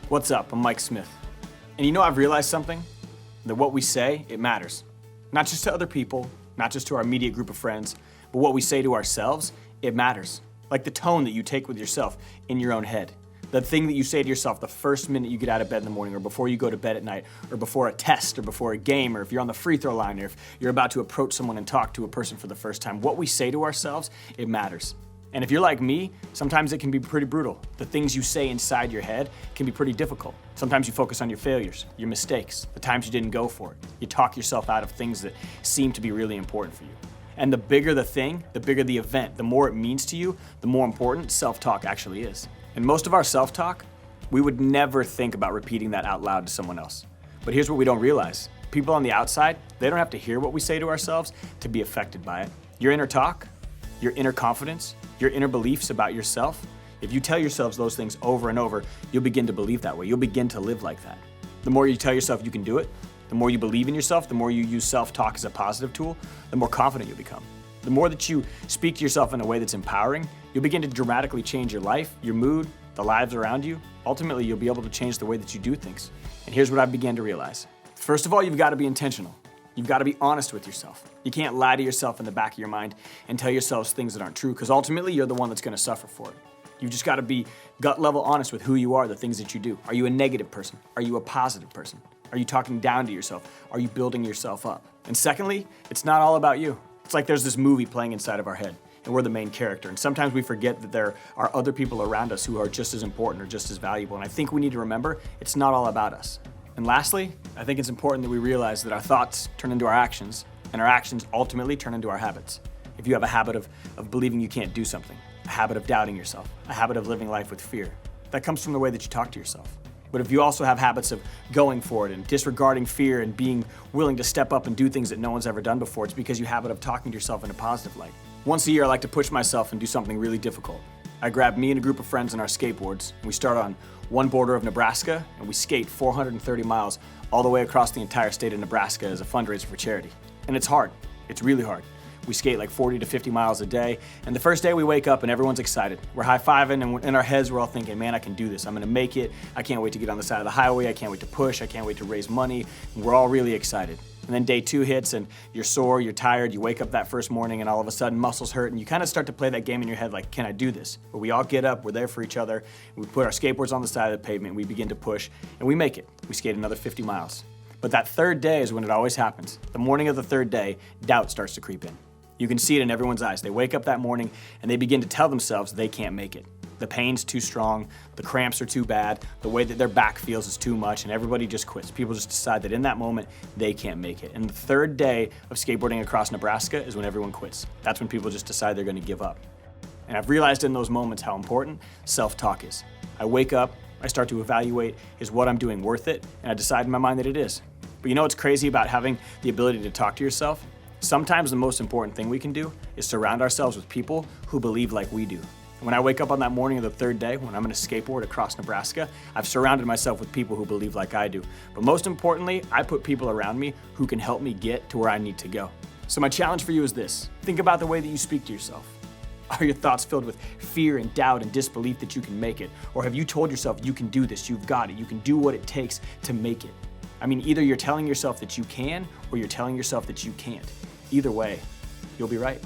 What's up? I'm Mike Smith. And you know, I've realized something, that what we say, it matters. Not just to other people, not just to our immediate group of friends, but what we say to ourselves, it matters. Like the tone that you take with yourself in your own head. The thing that you say to yourself the first minute you get out of bed in the morning, or before you go to bed at night, or before a test, or before a game, or if you're on the free throw line, or if you're about to approach someone and talk to a person for the first time. What we say to ourselves, it matters. And if you're like me, sometimes it can be pretty brutal. The things you say inside your head can be pretty difficult. Sometimes you focus on your failures, your mistakes, the times you didn't go for it. You talk yourself out of things that seem to be really important for you. And the bigger the thing, the bigger the event, the more it means to you, the more important self-talk actually is. And most of our self-talk, we would never think about repeating that out loud to someone else. But here's what we don't realize. People on the outside, they don't have to hear what we say to ourselves to be affected by it. Your inner talk, your inner confidence, your inner beliefs about yourself, if you tell yourselves those things over and over, you'll begin to believe that way. You'll begin to live like that. The more you tell yourself you can do it, the more you believe in yourself, the more you use self-talk as a positive tool, the more confident you'll become. The more that you speak to yourself in a way that's empowering, you'll begin to dramatically change your life, your mood, the lives around you. Ultimately, you'll be able to change the way that you do things. And here's what I began to realize. First of all, you've got to be intentional. You've got to be honest with yourself. You can't lie to yourself in the back of your mind and tell yourselves things that aren't true, because ultimately you're the one that's going to suffer for it. You've just got to be gut level honest with who you are, the things that you do. Are you a negative person? Are you a positive person? Are you talking down to yourself? Are you building yourself up? And secondly, it's not all about you. It's like there's this movie playing inside of our head, and we're the main character. And sometimes we forget that there are other people around us who are just as important or just as valuable. And I think we need to remember it's not all about us. And lastly, I think it's important that we realize that our thoughts turn into our actions, and our actions ultimately turn into our habits. If you have a habit of believing you can't do something, a habit of doubting yourself, a habit of living life with fear, that comes from the way that you talk to yourself. But if you also have habits of going for it and disregarding fear and being willing to step up and do things that no one's ever done before, it's because you have a habit of talking to yourself in a positive light. Once a year, I like to push myself and do something really difficult. I grab me and a group of friends on our skateboards, and we start on one border of Nebraska, and we skate 430 miles all the way across the entire state of Nebraska as a fundraiser for charity. And it's hard. It's really hard. We skate like 40 to 50 miles a day, and the first day we wake up and everyone's excited. We're high-fiving, and in our heads we're all thinking, man, I can do this. I'm gonna make it. I can't wait to get on the side of the highway. I can't wait to push. I can't wait to raise money. And we're all really excited. And then day 2 hits, and you're sore, you're tired, you wake up that first morning, and all of a sudden muscles hurt, and you kind of start to play that game in your head like, can I do this? But we all get up, we're there for each other, we put our skateboards on the side of the pavement, we begin to push, and we make it. We skate another 50 miles. But that third day is when it always happens. The morning of the third day, doubt starts to creep in. You can see it in everyone's eyes. They wake up that morning and they begin to tell themselves they can't make it. The pain's too strong, the cramps are too bad, the way that their back feels is too much, and everybody just quits. People just decide that in that moment, they can't make it. And the third day of skateboarding across Nebraska is when everyone quits. That's when people just decide they're gonna give up. And I've realized in those moments how important self-talk is. I wake up, I start to evaluate, is what I'm doing worth it? And I decide in my mind that it is. But you know what's crazy about having the ability to talk to yourself? Sometimes the most important thing we can do is surround ourselves with people who believe like we do. When I wake up on that morning of the third day, when I'm gonna skateboard across Nebraska, I've surrounded myself with people who believe like I do. But most importantly, I put people around me who can help me get to where I need to go. So my challenge for you is this. Think about the way that you speak to yourself. Are your thoughts filled with fear and doubt and disbelief that you can make it? Or have you told yourself you can do this, you've got it, you can do what it takes to make it? I mean, either you're telling yourself that you can, or you're telling yourself that you can't. Either way, you'll be right.